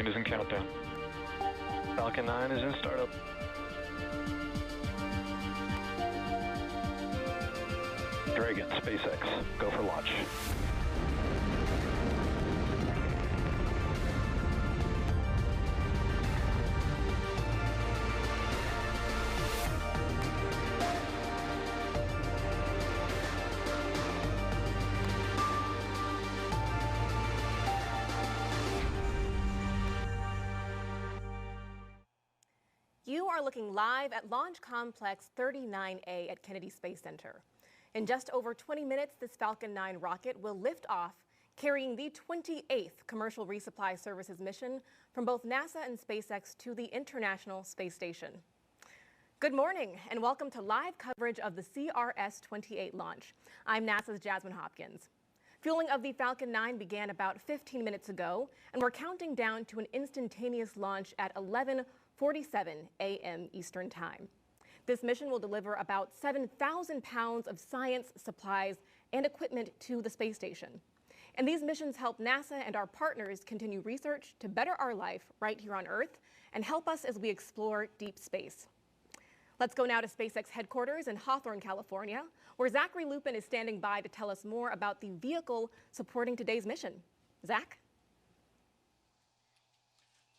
Dragon is in countdown. Falcon 9 is in startup. Dragon, SpaceX, go for launch. You are looking live at Launch Complex 39A at Kennedy Space Center. In just over 20 minutes, this Falcon 9 rocket will lift off, carrying the 28th commercial resupply services mission from both NASA and SpaceX to the International Space Station. Good morning and welcome to live coverage of the CRS-28 launch. I'm NASA's Jasmine Hopkins. Fueling of the Falcon 9 began about 15 minutes ago, and we're counting down to an instantaneous launch at 11:47 a.m. Eastern Time. This mission will deliver about 7,000 pounds of science, supplies, and equipment to the space station. And these missions help NASA and our partners continue research to better our life right here on Earth and help us as we explore deep space. Let's go now to SpaceX headquarters in Hawthorne, California, where Zachary Lupin is standing by to tell us more about the vehicle supporting today's mission. Zach?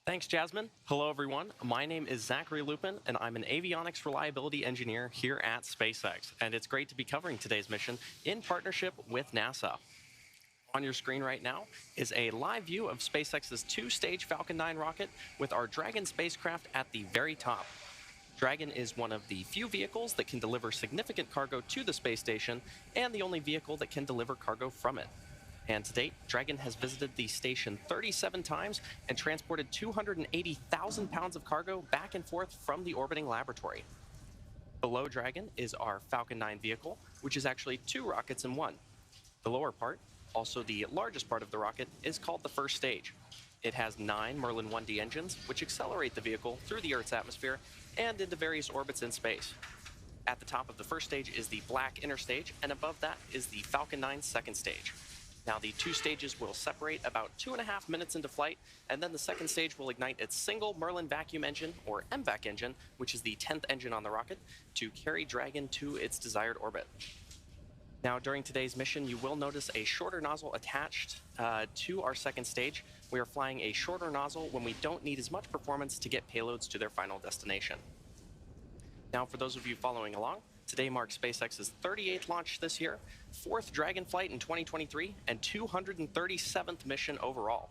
Thanks, Jasmine. Hello, everyone. My name is Zachary Lupin, and I'm an avionics reliability engineer here at SpaceX. And it's great to be covering today's mission in partnership with NASA. On your screen right now is a live view of SpaceX's two-stage Falcon 9 rocket with our Dragon spacecraft at the very top. Dragon is one of the few vehicles that can deliver significant cargo to the space station and the only vehicle that can deliver cargo from it. And to date, Dragon has visited the station 37 times and transported 280,000 pounds of cargo back and forth from the orbiting laboratory. Below Dragon is our Falcon 9 vehicle, which is actually two rockets in one. The lower part, also the largest part of the rocket, is called the first stage. It has 9 Merlin 1D engines, which accelerate the vehicle through the Earth's atmosphere and into various orbits in space. At the top of the first stage is the black inner stage, and above that is the Falcon 9 second stage. Now, the two stages will separate about 2.5 minutes into flight, and then the second stage will ignite its single Merlin vacuum engine, or MVAC engine, which is the 10th engine on the rocket, to carry Dragon to its desired orbit. Now, during today's mission, you will notice a shorter nozzle attached to our second stage. We are flying a shorter nozzle when we don't need as much performance to get payloads to their final destination. Now, for those of you following along, today marks SpaceX's 38th launch this year, 4th Dragon flight in 2023, and 237th mission overall.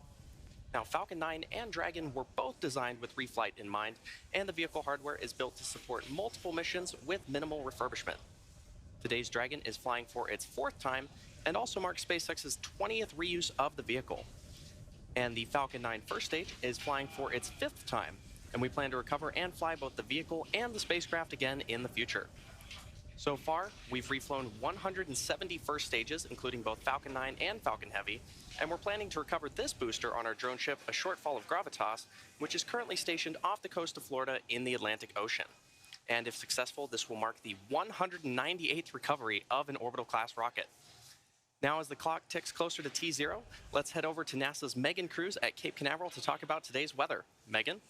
Now, Falcon 9 and Dragon were both designed with reflight in mind, and the vehicle hardware is built to support multiple missions with minimal refurbishment. Today's Dragon is flying for its 4th time and also marks SpaceX's 20th reuse of the vehicle. And the Falcon 9 first stage is flying for its 5th time, and we plan to recover and fly both the vehicle and the spacecraft again in the future. So far, we've reflown 170 first stages, including both Falcon 9 and Falcon Heavy, and we're planning to recover this booster on our drone ship, A Shortfall of Gravitas, which is currently stationed off the coast of Florida in the Atlantic Ocean. And if successful, this will mark the 198th recovery of an orbital-class rocket. Now, as the clock ticks closer to T0, let's head over to NASA's Megan Cruz at Cape Canaveral to talk about today's weather. Megan?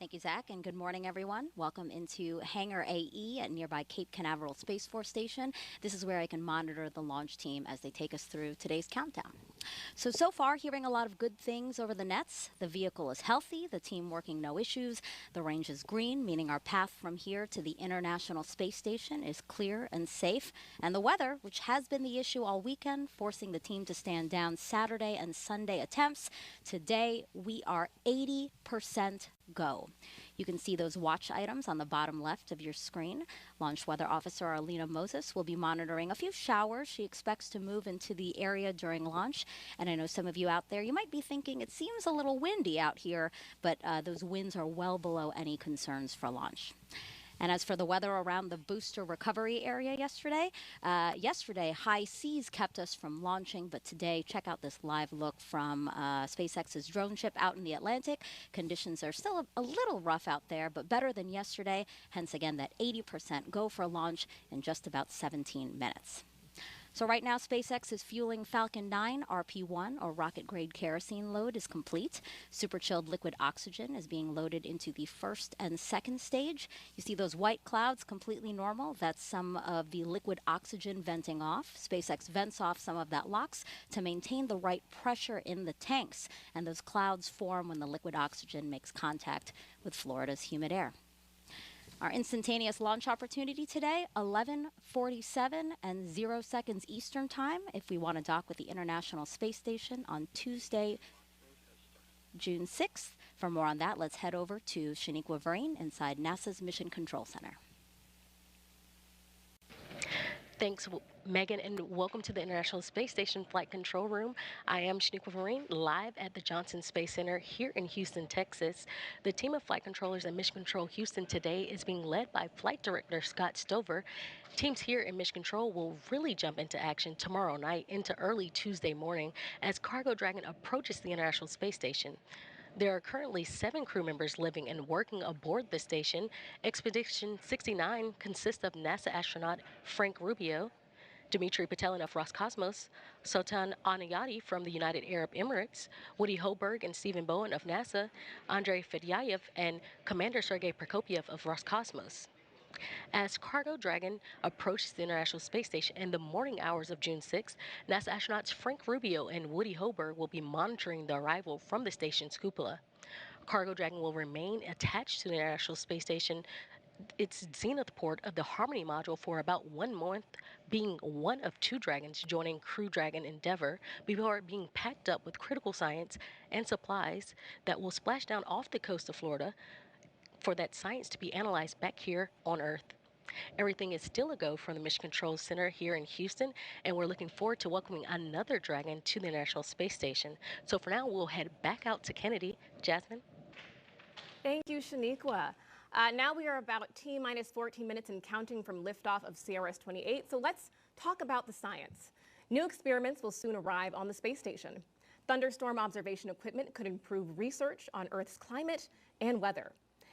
Thank you, Zach, and good morning, everyone. Welcome into Hangar AE at nearby Cape Canaveral Space Force Station. This is where I can monitor the launch team as they take us through today's countdown. So far, hearing a lot of good things over the nets. The vehicle is healthy, the team working no issues, the range is green, meaning our path from here to the International Space Station is clear and safe. And the weather, which has been the issue all weekend, forcing the team to stand down Saturday and Sunday attempts. Today, we are 80% go. You can see those watch items on the bottom left of your screen. Launch Weather Officer Arlena Moses will be monitoring a few showers she expects to move into the area during launch. And I know some of you out there, you might be thinking it seems a little windy out here, but those winds are well below any concerns for launch. And as for the weather around the booster recovery area yesterday, high seas kept us from launching, but today, check out this live look from SpaceX's drone ship out in the Atlantic. Conditions are still a little rough out there, but better than yesterday, hence again that 80% go for launch in just about 17 minutes. So right now, SpaceX is fueling Falcon 9 RP-1, or rocket-grade kerosene load, is complete. Super-chilled liquid oxygen is being loaded into the first and second stage. You see those white clouds completely normal. That's some of the liquid oxygen venting off. SpaceX vents off some of that LOX to maintain the right pressure in the tanks. And those clouds form when the liquid oxygen makes contact with Florida's humid air. Our instantaneous launch opportunity today, 11:47 and 0 seconds Eastern Time, if we want to dock with the International Space Station on Tuesday, June 6th. For more on that, let's head over to Shaniqua Vereen inside NASA's Mission Control Center. Thanks, Megan, and welcome to the International Space Station Flight Control Room. I am Shaniqua Vereen, live at the Johnson Space Center here in Houston, Texas. The team of flight controllers at Mission Control Houston today is being led by Flight Director Scott Stover. Teams here in Mission Control will really jump into action tomorrow night into early Tuesday morning as Cargo Dragon approaches the International Space Station. There are currently 7 crew members living and working aboard the station. Expedition 69 consists of NASA astronaut Frank Rubio, Dmitry Petelin of Roscosmos, Sultan Anayati from the United Arab Emirates, Woody Hoberg and Stephen Bowen of NASA, Andrei Fedyaev, and Commander Sergei Prokopyev of Roscosmos. As Cargo Dragon approaches the International Space Station in the morning hours of June 6, NASA astronauts Frank Rubio and Woody Hoberg will be monitoring the arrival from the station's cupola. Cargo Dragon will remain attached to the International Space Station, its zenith port of the Harmony module, for about 1 month, being one of 2 Dragons joining Crew Dragon Endeavour before being packed up with critical science and supplies that will splash down off the coast of Florida for that science to be analyzed back here on Earth. Everything is still a go from the Mission Control Center here in Houston, and we're looking forward to welcoming another Dragon to the International Space Station. So for now, we'll head back out to Kennedy. Jasmine? Thank you, Shaniqua. Now we are about T-minus 14 minutes and counting from liftoff of CRS-28, so let's talk about the science. New experiments will soon arrive on the space station. Thunderstorm observation equipment could improve research on Earth's climate and weather.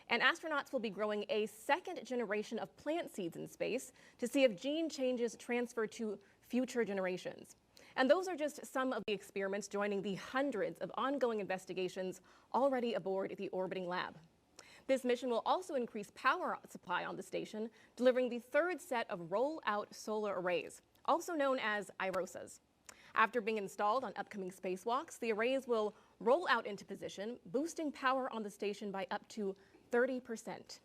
And astronauts will be growing a second generation of plant seeds in space to see if gene changes transfer to future generations. And those are just some of the experiments joining the hundreds of ongoing investigations already aboard the orbiting lab. This mission will also increase power supply on the station, delivering the 3rd set of roll-out solar arrays, also known as IROSAs. After being installed on upcoming spacewalks, the arrays will roll out into position, boosting power on the station by up to 30%.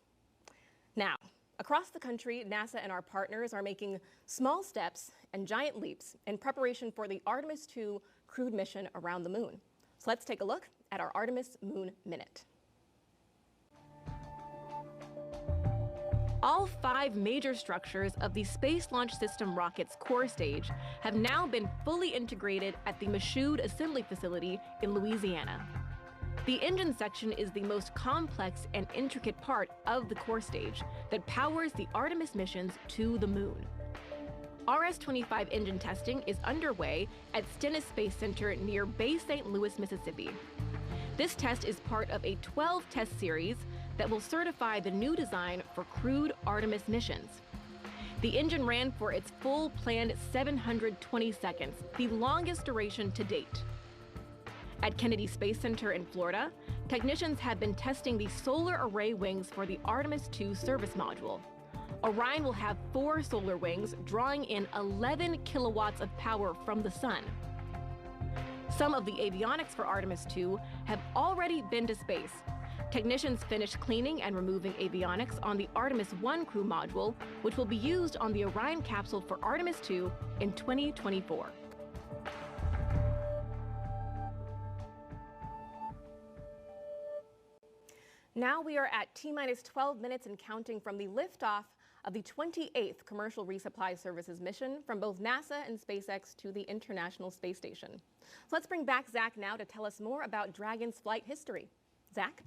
Now, across the country, NASA and our partners are making small steps and giant leaps in preparation for the Artemis II crewed mission around the moon. So let's take a look at our Artemis Moon Minute. All 5 major structures of the Space Launch System rocket's core stage have now been fully integrated at the Michoud Assembly Facility in Louisiana. The engine section is the most complex and intricate part of the core stage that powers the Artemis missions to the moon. RS-25 engine testing is underway at Stennis Space Center near Bay St. Louis, Mississippi. This test is part of a 12-test series that will certify the new design for crewed Artemis missions. The engine ran for its full planned 720 seconds, the longest duration to date. At Kennedy Space Center in Florida, technicians have been testing the solar array wings for the Artemis II service module. Orion will have 4 solar wings drawing in 11 kilowatts of power from the sun. Some of the avionics for Artemis II have already been to space. Technicians finished cleaning and removing avionics on the Artemis I crew module, which will be used on the Orion capsule for Artemis II in 2024. Now we are at T-minus 12 minutes and counting from the liftoff of the 28th Commercial Resupply Services mission from both NASA and SpaceX to the International Space Station. So let's bring back Zach now to tell us more about Dragon's flight history. Zach?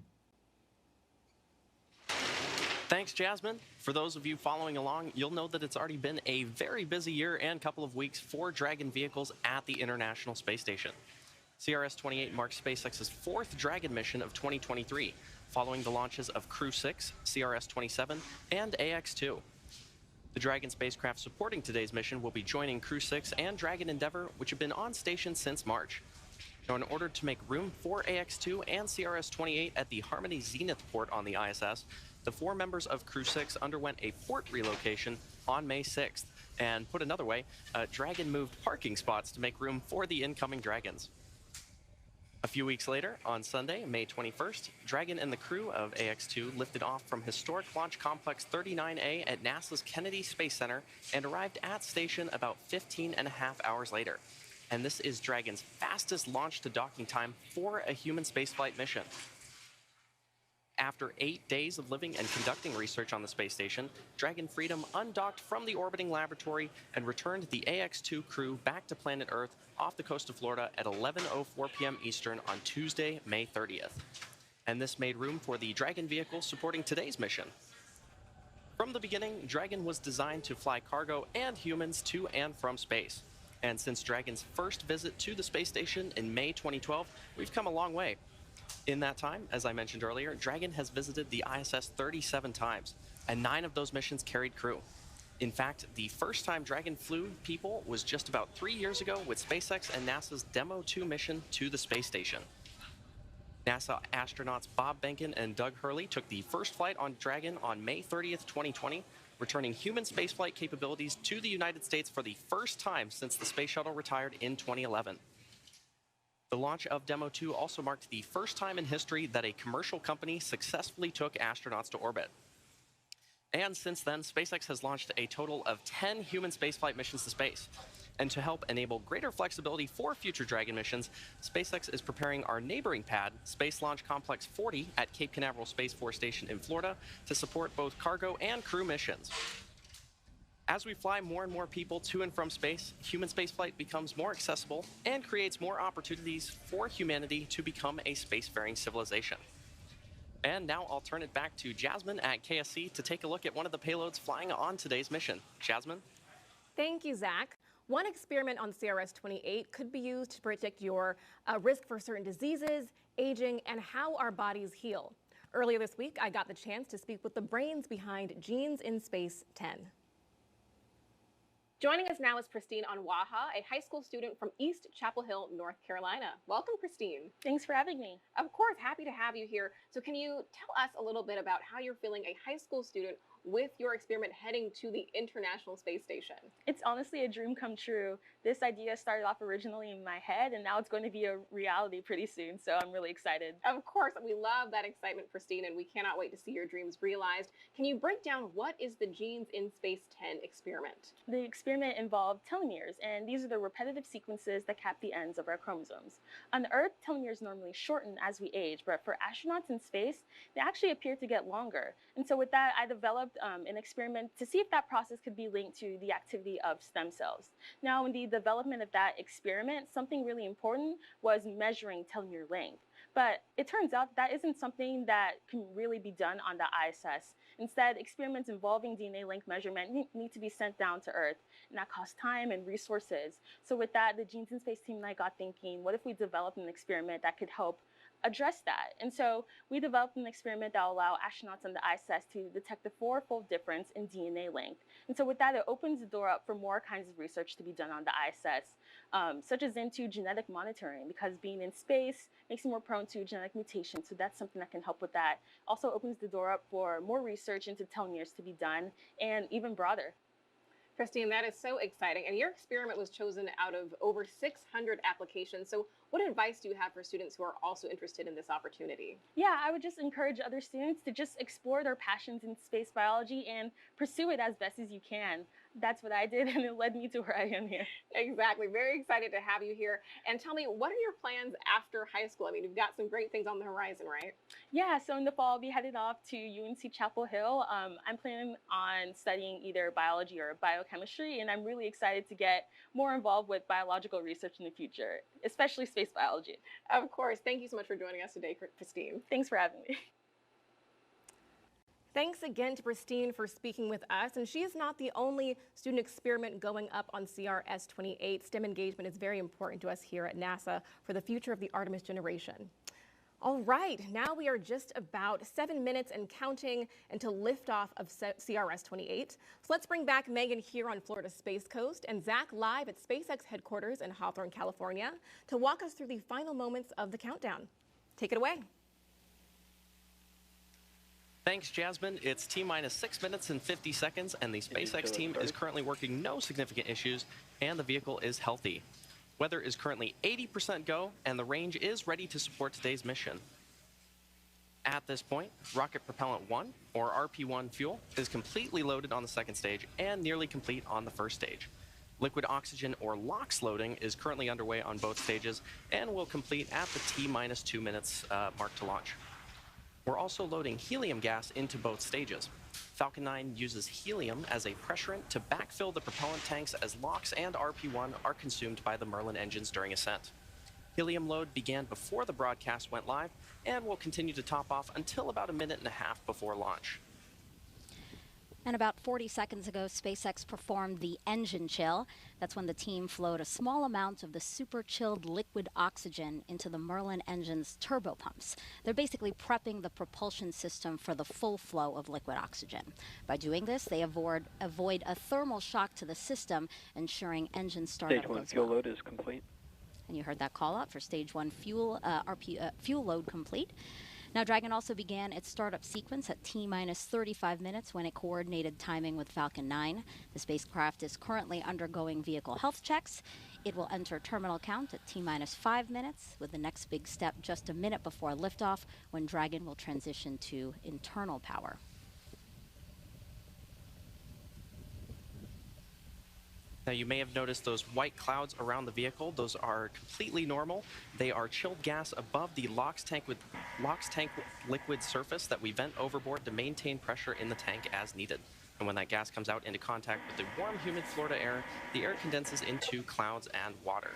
Thanks, Jasmine. For those of you following along, you'll know that it's already been a very busy year and couple of weeks for Dragon vehicles at the International Space Station. CRS-28 marks SpaceX's 4th Dragon mission of 2023, following the launches of Crew 6, CRS-27, and AX-2. The Dragon spacecraft supporting today's mission will be joining Crew 6 and Dragon Endeavour, which have been on station since March. Now, in order to make room for AX-2 and CRS-28 at the Harmony Zenith port on the ISS, the 4 members of Crew 6 underwent a port relocation on May 6th. And put another way, Dragon moved parking spots to make room for the incoming Dragons. A few weeks later, on Sunday, May 21st, Dragon and the crew of AX-2 lifted off from historic Launch Complex 39A at NASA's Kennedy Space Center and arrived at station about 15.5 hours later. And this is Dragon's fastest launch to docking time for a human spaceflight mission. After 8 days of living and conducting research on the space station, Dragon Freedom undocked from the orbiting laboratory and returned the AX-2 crew back to planet Earth off the coast of Florida at 11:04 p.m. Eastern on Tuesday, May 30th. And this made room for the Dragon vehicle supporting today's mission. From the beginning, Dragon was designed to fly cargo and humans to and from space. And since Dragon's first visit to the space station in May 2012, we've come a long way. In that time, as I mentioned earlier, Dragon has visited the ISS 37 times, and 9 of those missions carried crew. In fact, the first time Dragon flew people was just about 3 years ago with SpaceX and NASA's Demo 2 mission to the space station. NASA astronauts Bob Behnken and Doug Hurley took the first flight on Dragon on May 30th, 2020, returning human spaceflight capabilities to the United States for the first time since the Space Shuttle retired in 2011. The launch of Demo 2 also marked the first time in history that a commercial company successfully took astronauts to orbit. And since then, SpaceX has launched a total of 10 human spaceflight missions to space. And to help enable greater flexibility for future Dragon missions, SpaceX is preparing our neighboring pad, Space Launch Complex 40 at Cape Canaveral Space Force Station in Florida, to support both cargo and crew missions. As we fly more and more people to and from space, human spaceflight becomes more accessible and creates more opportunities for humanity to become a spacefaring civilization. And now I'll turn it back to Jasmine at KSC to take a look at one of the payloads flying on today's mission. Jasmine? Thank you, Zach. One experiment on CRS-28 could be used to predict your risk for certain diseases, aging, and how our bodies heal. Earlier this week, I got the chance to speak with the brains behind Genes in Space 10. Joining us now is Christine Anwaha, a high school student from East Chapel Hill, North Carolina. Welcome, Christine. Thanks for having me. Of course, happy to have you here. So can you tell us a little bit about how you're feeling a high school student with your experiment heading to the International Space Station? It's honestly a dream come true. This idea started off originally in my head, and now it's going to be a reality pretty soon, so I'm really excited. Of course, we love that excitement, Christine, and we cannot wait to see your dreams realized. Can you break down what is the Genes in Space 10 experiment? The experiment involved telomeres, and these are the repetitive sequences that cap the ends of our chromosomes. On Earth, telomeres normally shorten as we age, but for astronauts in space, they actually appear to get longer. And so with that, I developed an experiment to see if that process could be linked to the activity of stem cells. Now, in the development of that experiment, something really important was measuring telomere length. But it turns out that isn't something that can really be done on the ISS. Instead, experiments involving DNA length measurement need to be sent down to Earth, and that costs time and resources. So with that, the Genes in Space team and I got thinking, what if we developed an experiment that could help address that? And so we developed an experiment that will allow astronauts on the ISS to detect the 4-fold difference in DNA length. And so with that, it opens the door up for more kinds of research to be done on the ISS, such as into genetic monitoring, because being in space makes you more prone to genetic mutations. So that's something that can help with that. Also opens the door up for more research into telomeres to be done, and even broader. Christine, that is so exciting. And your experiment was chosen out of over 600 applications. So what advice do you have for students who are also interested in this opportunity? Yeah, I would just encourage other students to just explore their passions in space biology and pursue it as best as you can. That's what I did, and it led me to where I am here. Exactly. Very excited to have you here. And tell me, what are your plans after high school? I mean, you've got some great things on the horizon, right? Yeah, so in the fall, I'll be headed off to UNC Chapel Hill. I'm planning on studying either biology or biochemistry, and I'm really excited to get more involved with biological research in the future, especially space biology. Of course. Thank you so much for joining us today, Christine. Thanks for having me. Thanks again to Christine for speaking with us. And she is not the only student experiment going up on CRS-28. STEM engagement is very important to us here at NASA for the future of the Artemis generation. All right, now we are just about 7 minutes and counting until liftoff of CRS-28. So let's bring back Megan here on Florida's Space Coast and Zach live at SpaceX headquarters in Hawthorne, California, to walk us through the final moments of the countdown. Take it away. Thanks, Jasmine. It's T-minus 6 minutes and 50 seconds, and the SpaceX team is currently working no significant issues, and the vehicle is healthy. Weather is currently 80% go, and the range is ready to support today's mission. At this point, Rocket Propellant 1, or RP-1 fuel, is completely loaded on the second stage and nearly complete on the first stage. Liquid oxygen, or LOX, loading is currently underway on both stages and will complete at the T-minus 2 minutes mark to launch. We're also loading helium gas into both stages. Falcon 9 uses helium as a pressurant to backfill the propellant tanks as LOX and RP-1 are consumed by the Merlin engines during ascent. Helium load began before the broadcast went live and will continue to top off until about a minute and a half before launch. And about 40 seconds ago, SpaceX performed the engine chill. That's when the team flowed a small amount of the super chilled liquid oxygen into the Merlin engine's turbopumps. They're basically prepping the propulsion system for the full flow of liquid oxygen. By doing this, they avoid a thermal shock to the system, ensuring engine startup Stage 1 goes fuel well. load is complete. And you heard that call out for Stage 1 fuel load complete. Now, Dragon also began its startup sequence at T-minus 35 minutes when it coordinated timing with Falcon 9. The spacecraft is currently undergoing vehicle health checks. It will enter terminal count at T-minus 5 minutes, with the next big step just a minute before liftoff, when Dragon will transition to internal power. Now, you may have noticed those white clouds around the vehicle. Those are completely normal. They are chilled gas above the LOX tank liquid surface that we vent overboard to maintain pressure in the tank as needed. And when that gas comes out into contact with the warm, humid Florida air, the air condenses into clouds and water.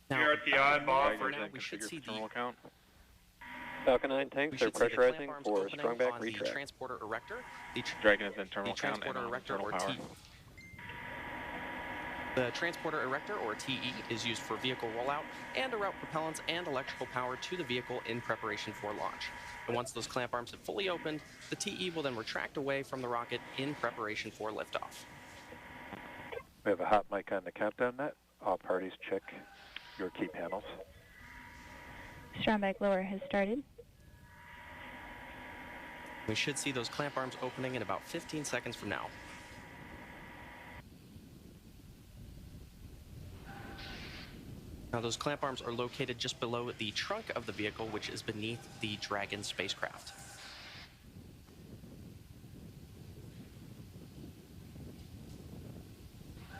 Now, for now, we should see the Falcon 9 tanks are pressurizing for strong back the retract. transporter erector. Dragon is in terminal count and transporter on erector, internal or power. The transporter erector, or TE, is used for vehicle rollout and to route propellants and electrical power to the vehicle in preparation for launch. And once those clamp arms have fully opened, the TE will then retract away from the rocket in preparation for liftoff. We have a hot mic on the countdown net. All parties check your key panels. Strong back lower has started. We should see those clamp arms opening in about 15 seconds from now. Now, those clamp arms are located just below the trunk of the vehicle, which is beneath the Dragon spacecraft.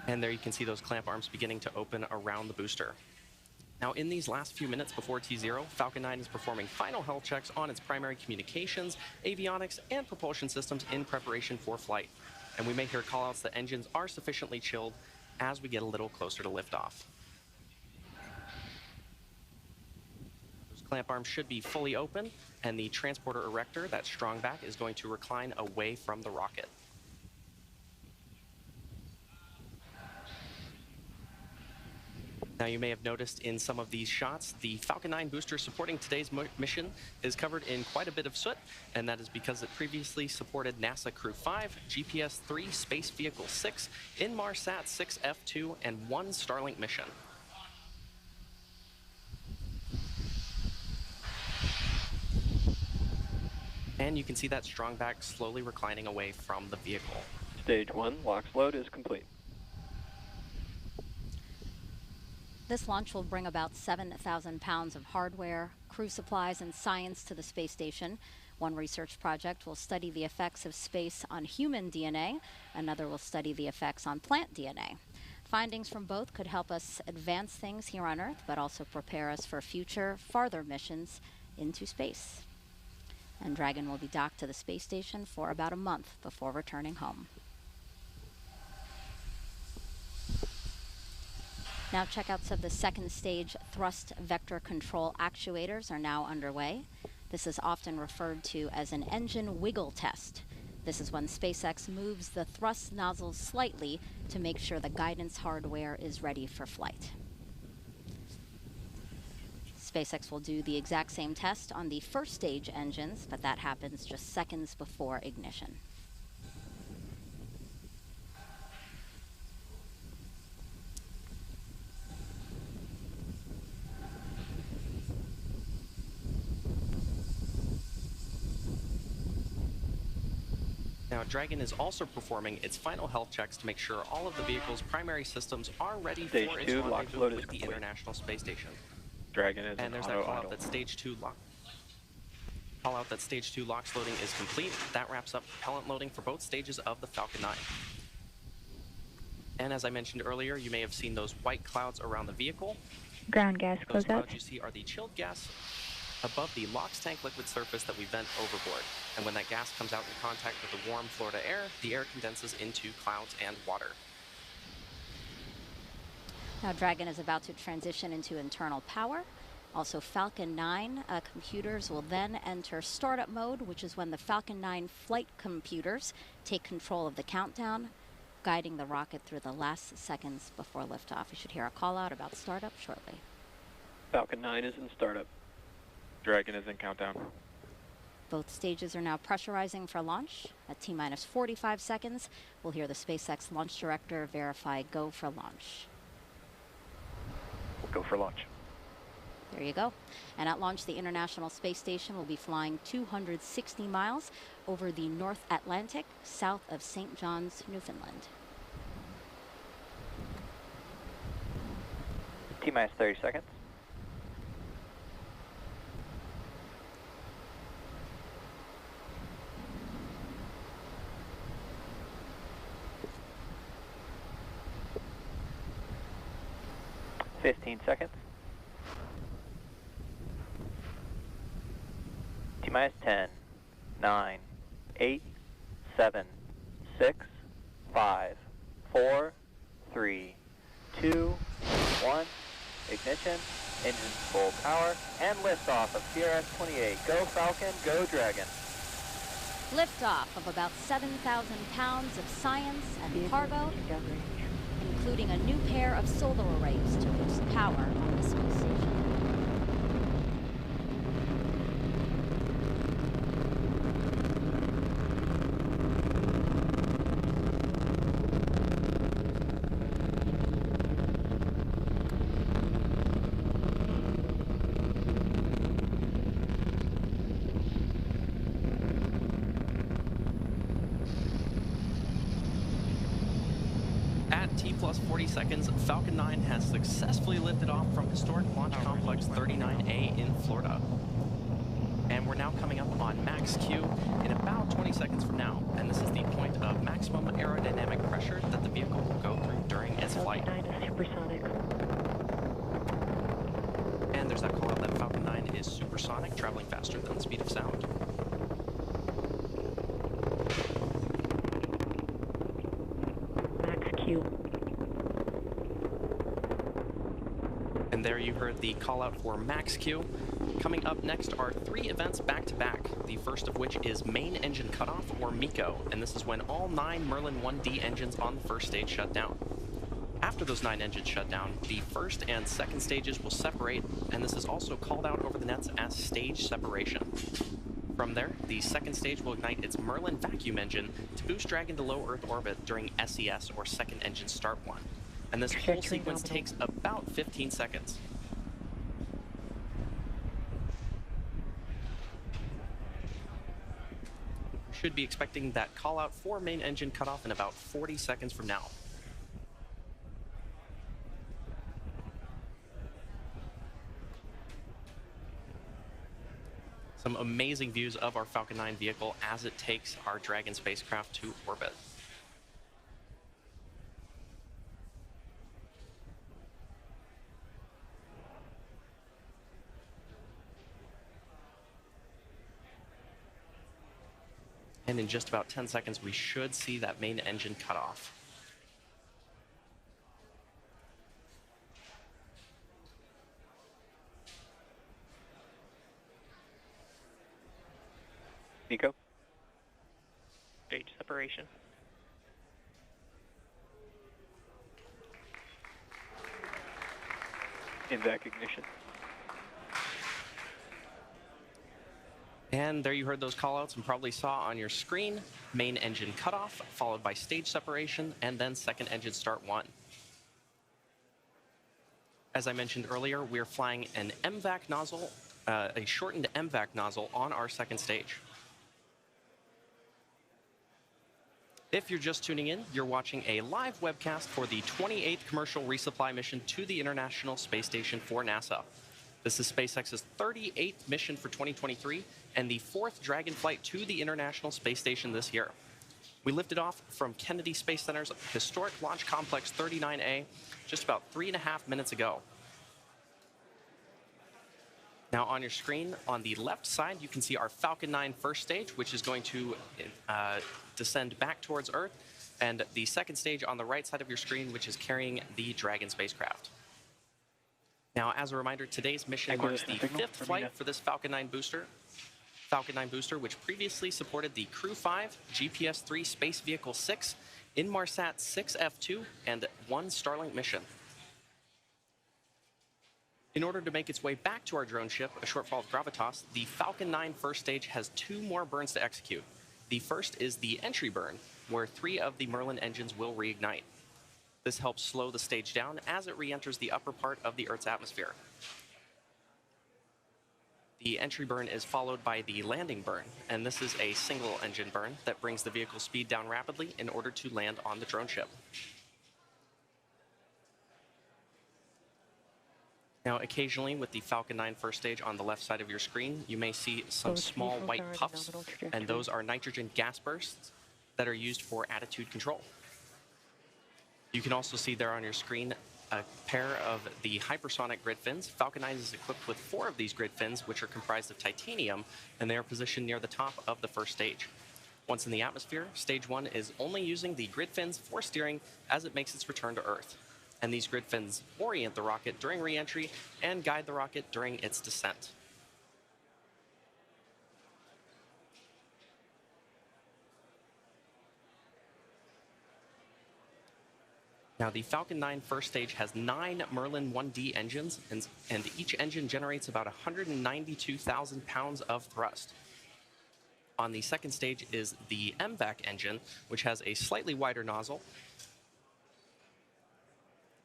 And there you can see those clamp arms beginning to open around the booster. Now, in these last few minutes before T0, Falcon 9 is performing final health checks on its primary communications, avionics, and propulsion systems in preparation for flight. And we may hear callouts that engines are sufficiently chilled as we get a little closer to liftoff. Those clamp arms should be fully open, and the transporter erector, that strong back, is going to recline away from the rocket. Now, you may have noticed in some of these shots, the Falcon 9 booster supporting today's mission is covered in quite a bit of soot, and that is because it previously supported NASA Crew 5, GPS-3, Space Vehicle 6, Inmarsat 6F2, and 1 Starlink mission. And you can see that strong back slowly reclining away from the vehicle. Stage 1 LOX load is complete. This launch will bring about 7,000 pounds of hardware, crew supplies, and science to the space station. One research project will study the effects of space on human DNA. Another will study the effects on plant DNA. Findings from both could help us advance things here on Earth, but also prepare us for future, farther missions into space. And Dragon will be docked to the space station for about a month before returning home. Now, checkouts of the second stage thrust vector control actuators are now underway. This is often referred to as an engine wiggle test. This is when SpaceX moves the thrust nozzles slightly to make sure the guidance hardware is ready for flight. SpaceX will do the exact same test on the first stage engines, but that happens just seconds before ignition. Now, Dragon is also performing its final health checks to make sure all of the vehicle's primary systems are ready Stage for its 2 lock rendezvous load is with the complete. International Space Station. Dragon is And in there's that auto call out idle. that Stage 2 lock. Call out that Stage 2 LOX loading is complete. That wraps up propellant loading for both stages of the Falcon 9. And as I mentioned earlier, you may have seen those white clouds around the vehicle. Ground gas Those closeout. clouds you see are the chilled gas above the LOX tank liquid surface that we vent overboard. And when that gas comes out in contact with the warm Florida air, the air condenses into clouds and water. Now Dragon is about to transition into internal power. Also, Falcon 9 computers will then enter startup mode, which is when the Falcon 9 flight computers take control of the countdown, guiding the rocket through the last seconds before liftoff. You should hear a call out about startup shortly. Falcon 9 is in startup. Dragon is in countdown. Both stages are now pressurizing for launch. At T-minus 45 seconds, we'll hear the SpaceX launch director verify go for launch. We'll go for launch. There you go. And at launch, the International Space Station will be flying 260 miles over the North Atlantic, south of St. John's, Newfoundland. T-minus 30 seconds. $15 seconds. T-minus 10, 9, 8, 7, 6, 5, 4, 3, 2, 1. Ignition, engines full power, and liftoff of CRS-28. Go Falcon, go Dragon. Liftoff of about 7,000 pounds of science and cargo, including a new pair of solar arrays to boost power on the space station. At T plus 40 seconds, Falcon 9 has successfully lifted off from historic Launch Complex 39A in Florida. And we're now coming up on max Q in about 20 seconds from now. And this is the point of maximum aerodynamic pressure that the vehicle will go through during its flight. Falcon 9 is supersonic. And there's that call out that Falcon 9 is supersonic, traveling faster than the speed of sound. Max Q. And there you heard the call out for max Q. Coming up next are 3 events back to back, the first of which is main engine cutoff, or MECO, and this is when all 9 Merlin 1D engines on the first stage shut down. After those 9 engines shut down, the first and second stages will separate, and this is also called out over the nets as stage separation. From there, the second stage will ignite its Merlin vacuum engine to boost Dragon to low Earth orbit during SES, or second engine start one. And this whole sequence takes about 15 seconds. Should be expecting that call out for main engine cutoff in about 40 seconds from now. Some amazing views of our Falcon 9 vehicle as it takes our Dragon spacecraft to orbit. And in just about 10 seconds, we should see that main engine cut off. MECO. Stage separation. In vac ignition. And there you heard those callouts and probably saw on your screen, main engine cutoff, followed by stage separation, and then second engine start 1. As I mentioned earlier, we're flying an MVAC nozzle, a shortened MVAC nozzle on our second stage. If you're just tuning in, you're watching a live webcast for the 28th commercial resupply mission to the International Space Station for NASA. This is SpaceX's 38th mission for 2023 and the 4th Dragon flight to the International Space Station this year. We lifted off from Kennedy Space Center's historic Launch Complex 39A just about 3.5 minutes ago. Now on your screen, on the left side, you can see our Falcon 9 first stage, which is going to descend back towards Earth, and the second stage on the right side of your screen, which is carrying the Dragon spacecraft. Now, as a reminder, today's mission marks the 5th flight for this Falcon 9 booster. Falcon 9 booster, which previously supported the Crew 5, GPS-3 Space Vehicle 6, Inmarsat 6F2, and 1 Starlink mission. In order to make its way back to our drone ship, a shortfall of gravitas, the Falcon 9 first stage has 2 more burns to execute. The first is the entry burn, where 3 of the Merlin engines will reignite. This helps slow the stage down as it re-enters the upper part of the Earth's atmosphere. The entry burn is followed by the landing burn, and this is a single engine burn that brings the vehicle's speed down rapidly in order to land on the drone ship. Now, occasionally with the Falcon 9 first stage on the left side of your screen, you may see some small white puffs, and those are nitrogen gas bursts that are used for attitude control. You can also see there on your screen a pair of the hypersonic grid fins. Falcon 9 is equipped with 4 of these grid fins, which are comprised of titanium, and they are positioned near the top of the first stage. Once in the atmosphere, stage 1 is only using the grid fins for steering as it makes its return to Earth. And these grid fins orient the rocket during re-entry and guide the rocket during its descent. Now, the Falcon 9 first stage has 9 Merlin 1D engines, and each engine generates about 192,000 pounds of thrust. On the second stage is the MVAC engine, which has a slightly wider nozzle,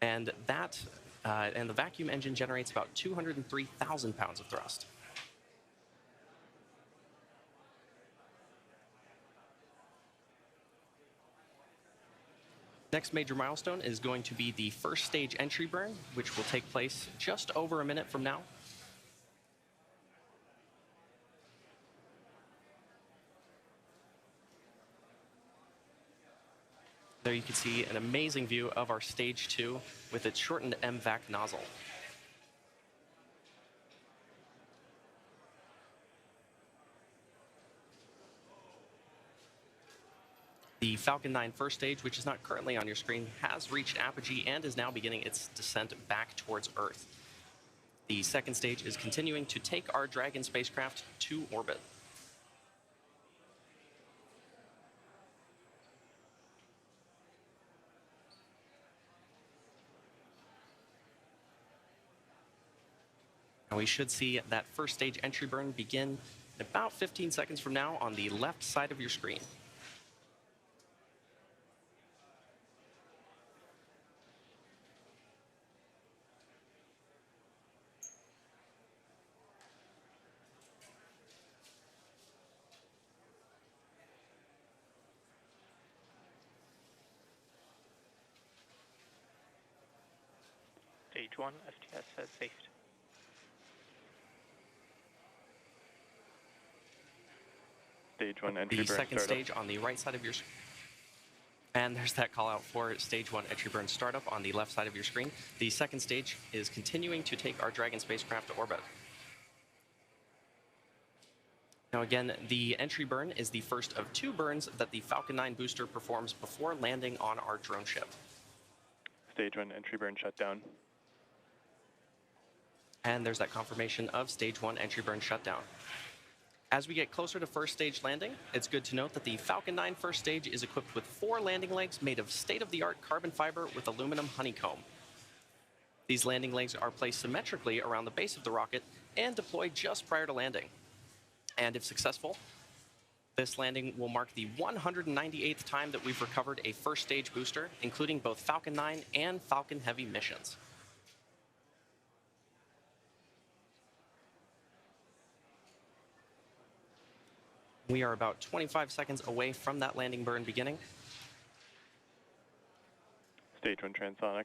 and the vacuum engine generates about 203,000 pounds of thrust. Next major milestone is going to be the first stage entry burn, which will take place just over a minute from now. There you can see an amazing view of our stage 2 with its shortened MVAC nozzle. The Falcon 9 first stage, which is not currently on your screen, has reached apogee and is now beginning its descent back towards Earth. The second stage is continuing to take our Dragon spacecraft to orbit. And we should see that first stage entry burn begin in about 15 seconds from now on the left side of your screen. Stage 1, STS has safed. Stage 1 entry the burn second startup. stage on the right side of your screen. And there's that call out for stage 1 entry burn startup on the left side of your screen. The second stage is continuing to take our Dragon spacecraft to orbit. Now again, the entry burn is the first of 2 burns that the Falcon 9 booster performs before landing on our drone ship. Stage 1 entry burn shutdown. And there's that confirmation of stage 1 entry burn shutdown. As we get closer to first stage landing, it's good to note that the Falcon 9 first stage is equipped with 4 landing legs made of state-of-the-art carbon fiber with aluminum honeycomb. These landing legs are placed symmetrically around the base of the rocket and deployed just prior to landing. And if successful, this landing will mark the 198th time that we've recovered a first stage booster, including both Falcon 9 and Falcon Heavy missions. We are about 25 seconds away from that landing burn beginning. Stage 1 transonic.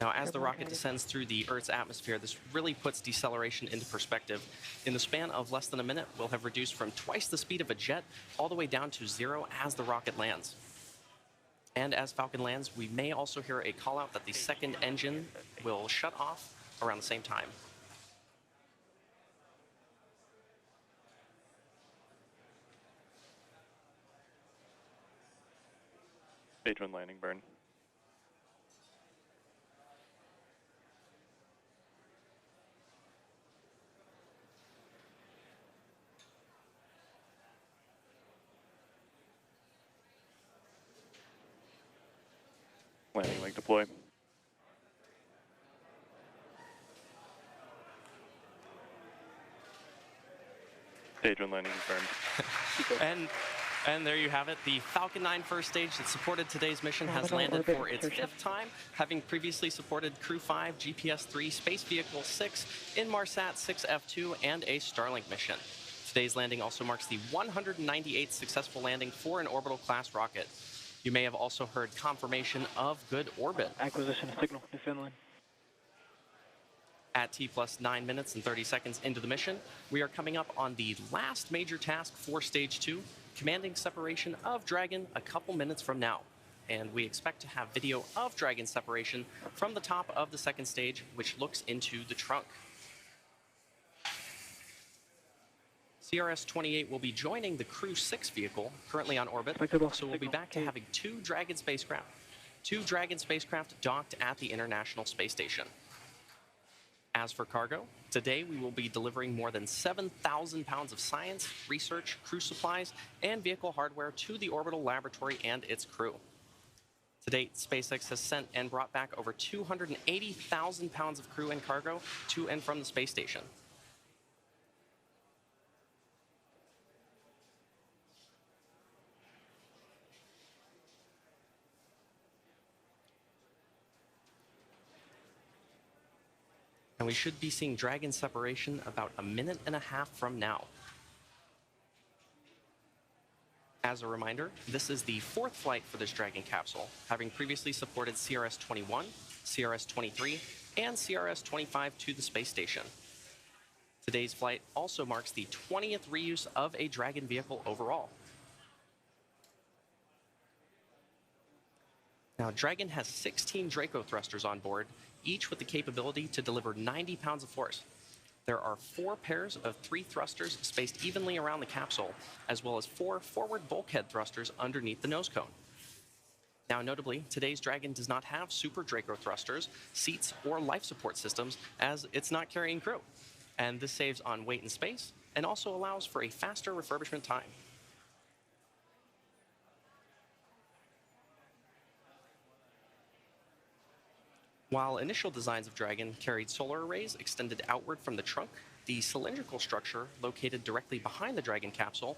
Now, as the rocket descends through the Earth's atmosphere, this really puts deceleration into perspective. In the span of less than a minute, we'll have reduced from twice the speed of a jet all the way down to 0 as the rocket lands. And as Falcon lands, we may also hear a call out that the second engine will shut off around the same time. Stage 1 landing burn. Landing leg deploy. Stage 1 landing confirmed. And there you have it. The Falcon 9 first stage that supported today's mission has landed for its 5th time, having previously supported Crew 5, GPS 3, Space Vehicle 6, Inmarsat 6F2, and a Starlink mission. Today's landing also marks the 198th successful landing for an orbital class rocket. You may have also heard confirmation of good orbit. Acquisition of signal to Finland. At T plus 9 minutes and 30 seconds into the mission, we are coming up on the last major task for Stage 2, commanding separation of Dragon a couple minutes from now. And we expect to have video of Dragon separation from the top of the second stage, which looks into the trunk. CRS-28 will be joining the Crew 6 vehicle, currently on orbit, so we'll be back to having 2 Dragon spacecraft. 2 Dragon spacecraft docked at the International Space Station. As for cargo, today we will be delivering more than 7,000 pounds of science, research, crew supplies, and vehicle hardware to the orbital laboratory and its crew. To date, SpaceX has sent and brought back over 280,000 pounds of crew and cargo to and from the space station. And we should be seeing Dragon separation about a minute and a half from now. As a reminder, this is the 4th flight for this Dragon capsule, having previously supported CRS-21, CRS-23, and CRS-25 to the space station. Today's flight also marks the 20th reuse of a Dragon vehicle overall. Now, Dragon has 16 Draco thrusters on board, each with the capability to deliver 90 pounds of force. There are 4 pairs of 3 thrusters spaced evenly around the capsule, as well as 4 forward bulkhead thrusters underneath the nose cone. Now, notably, today's Dragon does not have Super Draco thrusters, seats, or life support systems, as it's not carrying crew. And this saves on weight and space, and also allows for a faster refurbishment time. While initial designs of Dragon carried solar arrays extended outward from the trunk, the cylindrical structure located directly behind the Dragon capsule,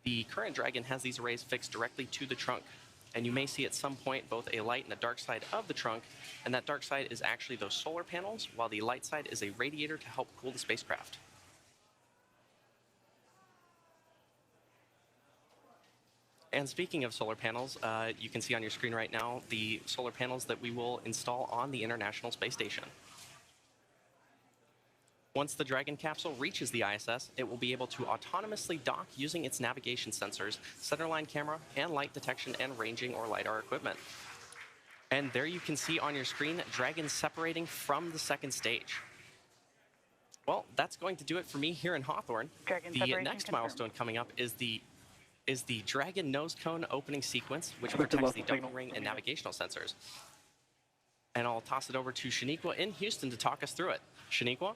the current Dragon has these arrays fixed directly to the trunk. And you may see at some point both a light and a dark side of the trunk, and that dark side is actually those solar panels, while the light side is a radiator to help cool the spacecraft. And speaking of solar panels, you can see on your screen right now the solar panels that we will install on the International Space Station. Once the Dragon capsule reaches the ISS, it will be able to autonomously dock using its navigation sensors, centerline camera, and light detection and ranging or LiDAR equipment. And there you can see on your screen Dragon separating from the second stage. Well, that's going to do it for me here in Hawthorne. The next milestone coming up is the Dragon nose cone opening sequence, which protects the docking ring and navigational sensors. And I'll toss it over to Shaniqua in Houston to talk us through it. Shaniqua?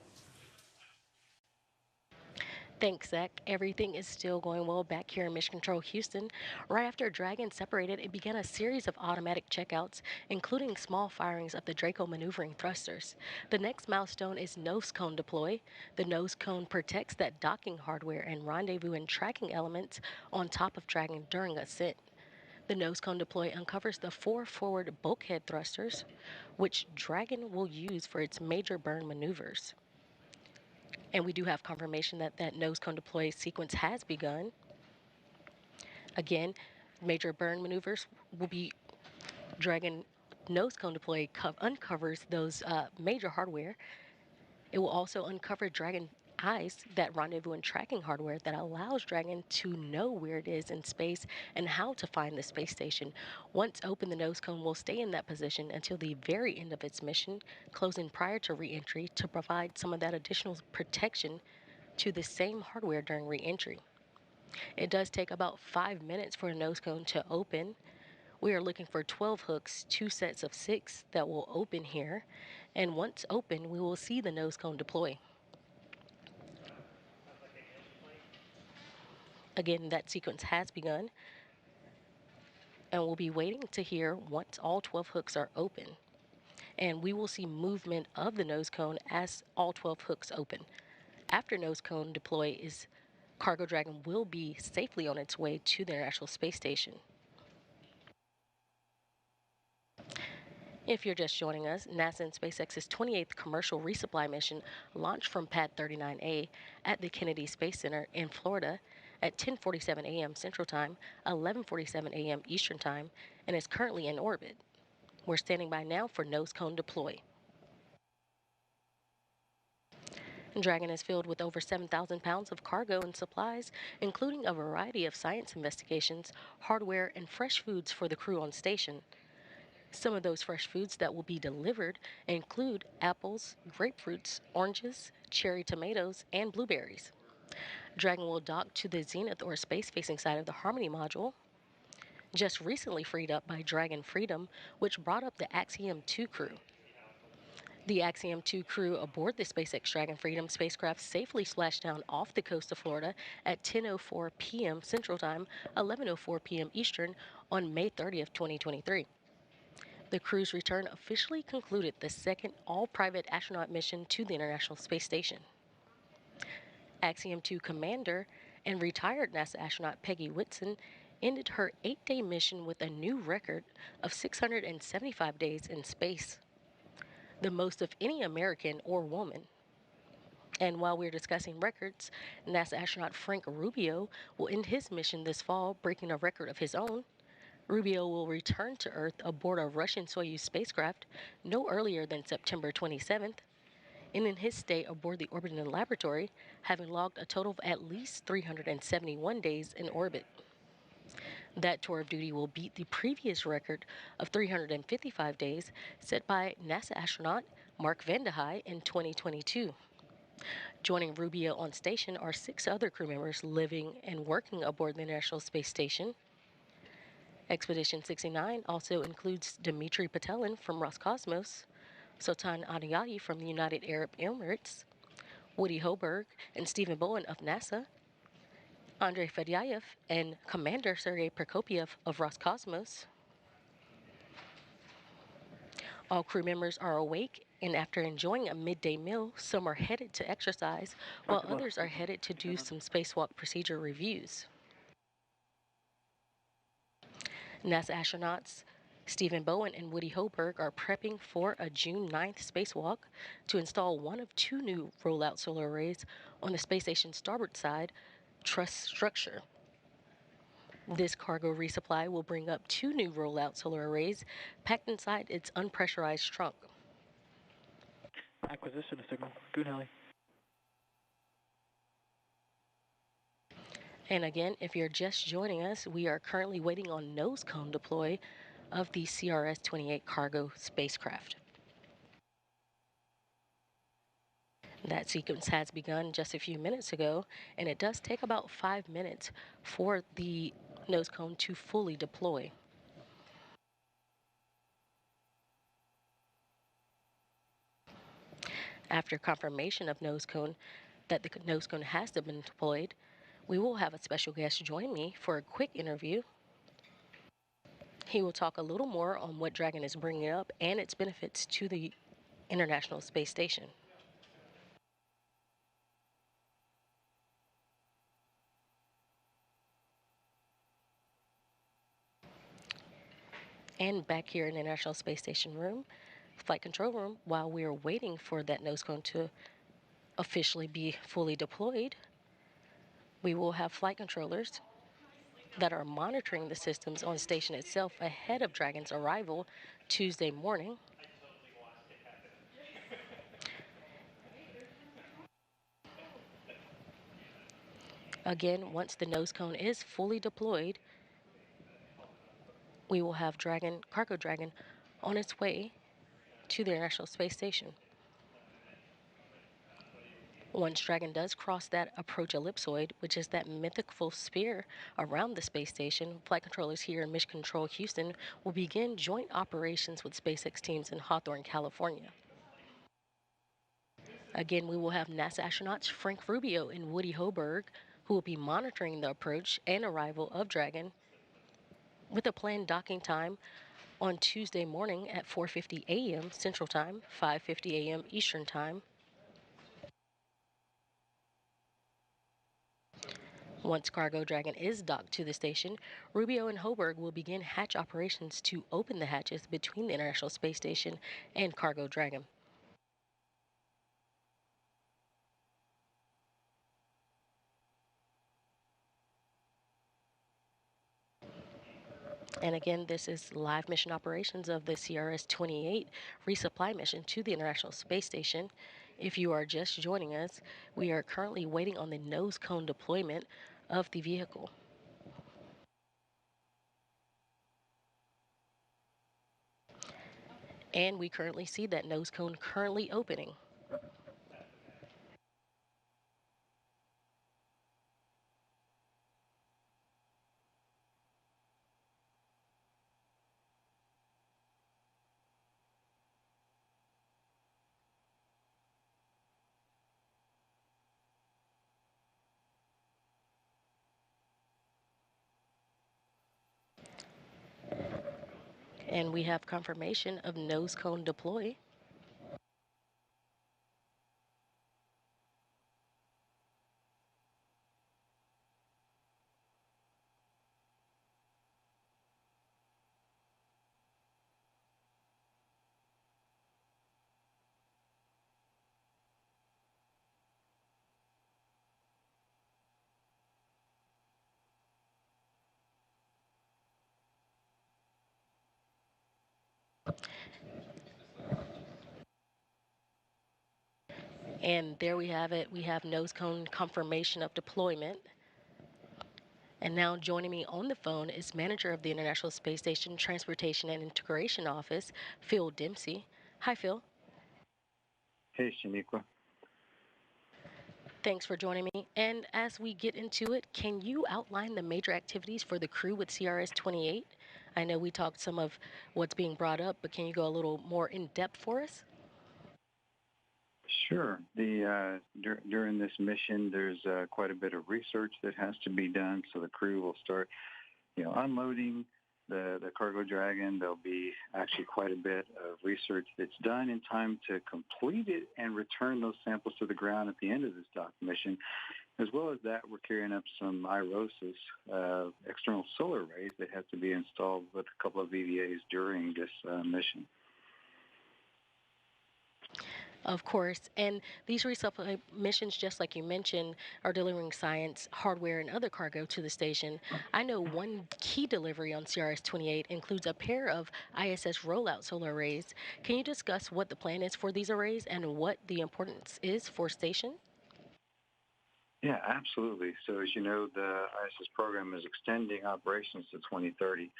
Thanks, Zach. Everything is still going well back here in Mission Control Houston. Right after Dragon separated, it began a series of automatic checkouts, including small firings of the Draco maneuvering thrusters. The next milestone is nose cone deploy. The nose cone protects that docking hardware and rendezvous and tracking elements on top of Dragon during ascent. The nose cone deploy uncovers the 4 forward bulkhead thrusters, which Dragon will use for its major burn maneuvers. And we do have confirmation that that nose cone deploy sequence has begun. Again, major burn maneuvers will be Dragon nose cone deploy uncovers those major hardware. It will also uncover Dragon eyes, that rendezvous and tracking hardware that allows Dragon to know where it is in space and how to find the space station. Once open, the nose cone will stay in that position until the very end of its mission, closing prior to re-entry to provide some of that additional protection to the same hardware during re-entry. It does take about 5 minutes for a nose cone to open. We are looking for 12 hooks, 2 sets of 6 that will open here. And once open, we will see the nose cone deploy. Again, that sequence has begun, and we'll be waiting to hear once all 12 hooks are open. And we will see movement of the nose cone as all 12 hooks open. After nose cone deploy, Cargo Dragon will be safely on its way to the International Space Station. If you're just joining us, NASA and SpaceX's 28th commercial resupply mission launched from Pad 39A at the Kennedy Space Center in Florida at 10:47 a.m. Central Time, 11:47 a.m. Eastern Time, and is currently in orbit. We're standing by now for nose cone deploy. Dragon is filled with over 7,000 pounds of cargo and supplies, including a variety of science investigations, hardware, and fresh foods for the crew on station. Some of those fresh foods that will be delivered include apples, grapefruits, oranges, cherry tomatoes, and blueberries. Dragon will dock to the zenith or space-facing side of the Harmony module, just recently freed up by Dragon Freedom, which brought up the Axiom 2 crew. The Axiom 2 crew aboard the SpaceX Dragon Freedom spacecraft safely splashed down off the coast of Florida at 10:04 p.m. Central Time, 11:04 p.m. Eastern on May 30th, 2023. The crew's return officially concluded the second all-private astronaut mission to the International Space Station. Axiom 2 commander and retired NASA astronaut Peggy Whitson ended her 8-day mission with a new record of 675 days in space, the most of any American or woman. And while we're discussing records, NASA astronaut Frank Rubio will end his mission this fall, breaking a record of his own. Rubio will return to Earth aboard a Russian Soyuz spacecraft no earlier than September 27th, and in his stay aboard the orbiting laboratory, having logged a total of at least 371 days in orbit. That tour of duty will beat the previous record of 355 days set by NASA astronaut Mark Vande Hei in 2022. Joining Rubio on station are 6 other crew members living and working aboard the International Space Station. Expedition 69 also includes Dmitry Patelin from Roscosmos, Sultan Adiyati from the United Arab Emirates, Woody Hoberg and Stephen Bowen of NASA, Andrei Fedyaev and Commander Sergei Prokopyev of Roscosmos. All crew members are awake, and after enjoying a midday meal, some are headed to exercise, while others are headed to do some spacewalk procedure reviews. NASA astronauts Stephen Bowen and Woody Hoberg are prepping for a June 9th spacewalk to install one of 2 new rollout solar arrays on the space station's starboard side truss structure. This cargo resupply will bring up 2 new rollout solar arrays packed inside its unpressurized trunk. Acquisition of signal. Goonheli. And again, if you're just joining us, we are currently waiting on nose cone deploy of the CRS-28 cargo spacecraft. That sequence has begun just a few minutes ago, and it does take about 5 minutes for the nose cone to fully deploy. After confirmation of nose cone, that the nose cone has been deployed, we will have a special guest join me for a quick interview. He will talk a little more on what Dragon is bringing up and its benefits to the International Space Station. And back here in the International Space Station room, flight control room, while we are waiting for that nose cone to officially be fully deployed, we will have flight controllers that are monitoring the systems on station itself ahead of Dragon's arrival Tuesday morning. Again, once the nose cone is fully deployed, we will have Cargo Dragon on its way to the International Space Station. Once Dragon does cross that approach ellipsoid, which is that mythical sphere around the space station, flight controllers here in Mission Control Houston will begin joint operations with SpaceX teams in Hawthorne, California. Again, we will have NASA astronauts Frank Rubio and Woody Hoburg, who will be monitoring the approach and arrival of Dragon, with a planned docking time on Tuesday morning at 4:50 a.m. Central Time, 5:50 a.m. Eastern Time. Once Cargo Dragon is docked to the station, Rubio and Hoburg will begin hatch operations to open the hatches between the International Space Station and Cargo Dragon. And again, this is live mission operations of the CRS-28 resupply mission to the International Space Station. If you are just joining us, we are currently waiting on the nose cone deployment of the vehicle. And we currently see that nose cone currently opening. And we have confirmation of nose cone deploy. And there we have it. We have nose cone confirmation of deployment. And now joining me on the phone is manager of the International Space Station Transportation and Integration Office, Phil Dempsey. Hi, Phil. Hey, Shaniqua. Thanks for joining me. And as we get into it, can you outline the major activities for the crew with CRS-28? I know we talked some of what's being brought up, but can you go a little more in depth for us? Sure. During this mission, there's quite a bit of research that has to be done. So the crew will start, unloading the Cargo Dragon. There'll be actually quite a bit of research that's done in time to complete it and return those samples to the ground at the end of this dock mission. As well as that, we're carrying up some IROSIS, external solar arrays that have to be installed with a couple of VVAs during this mission. Of course, and these resupply missions, just like you mentioned, are delivering science, hardware, and other cargo to the station. I know one key delivery on CRS-28 includes a pair of ISS rollout solar arrays. Can you discuss what the plan is for these arrays and what the importance is for station? Yeah, absolutely. So as you know, the ISS program is extending operations to 2030.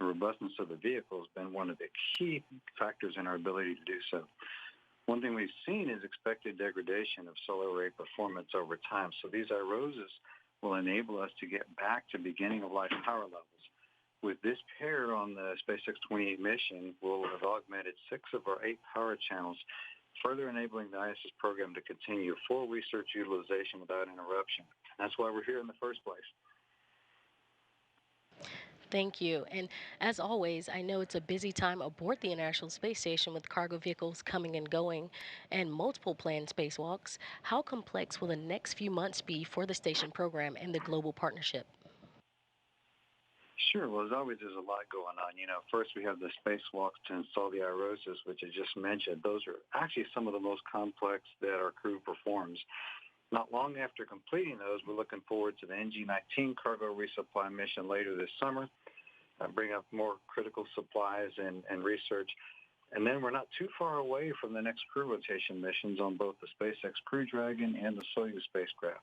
The robustness of the vehicle has been one of the key factors in our ability to do so. One thing we've seen is expected degradation of solar array performance over time. So these IROSIS will enable us to get back to beginning of life power levels. With this pair on the SpaceX 28 mission, we'll have augmented 6 of our 8 power channels further enabling the ISS program to continue full research utilization without interruption. That's why we're here in the first place. Thank you. And as always, I know it's a busy time aboard the International Space Station with cargo vehicles coming and going and multiple planned spacewalks. How complex will the next few months be for the station program and the global partnership? Sure. Well, as always, there's a lot going on. You know, first we have the spacewalks to install the IROSAs, which I just mentioned. Those are actually some of the most complex that our crew performs. Not long after completing those, we're looking forward to the NG-19 cargo resupply mission later this summer, bring up more critical supplies and research. And then we're not too far away from the next crew rotation missions on both the SpaceX Crew Dragon and the Soyuz spacecraft.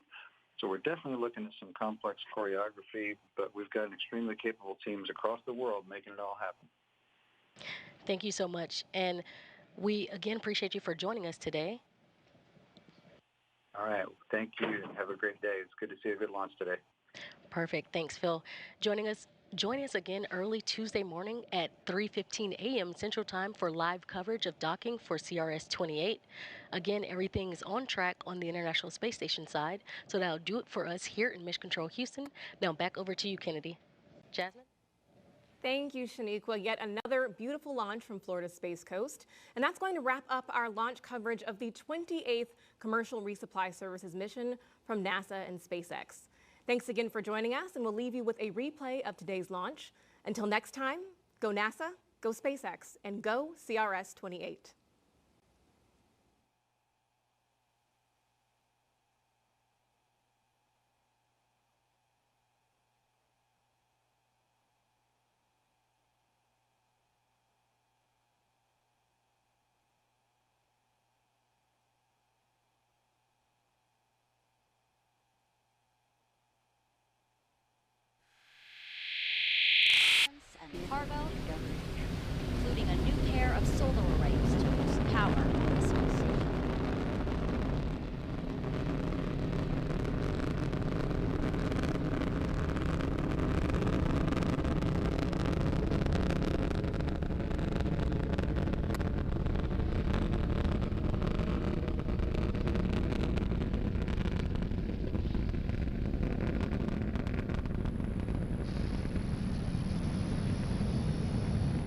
So we're definitely looking at some complex choreography, but we've got extremely capable teams across the world making it all happen. Thank you so much. And we again appreciate you for joining us today. All right. Thank you, and have a great day. It's good to see a good launch today. Perfect. Thanks, Phil. Join us again early Tuesday morning at 3:15 a.m. Central Time for live coverage of docking for CRS-28. Again, everything is on track on the International Space Station side, so that'll do it for us here in Mission Control Houston. Now back over to you, Kennedy. Jasmine? Thank you, Shaniqua. Yet another beautiful launch from Florida's Space Coast. And that's going to wrap up our launch coverage of the 28th Commercial Resupply Services mission from NASA and SpaceX. Thanks again for joining us, and we'll leave you with a replay of today's launch. Until next time, go NASA, go SpaceX, and go CRS-28. And cargo, including a new pair of solar arrays to boost power on the space station.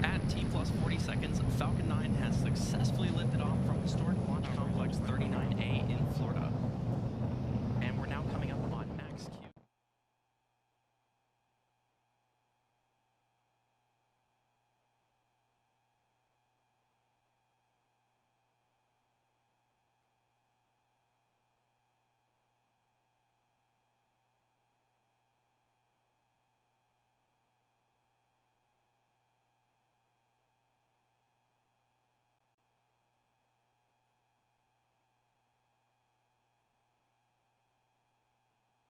At T+40 seconds, Falcon 9 has successfully lifted off from historic Launch Complex 39A in Florida.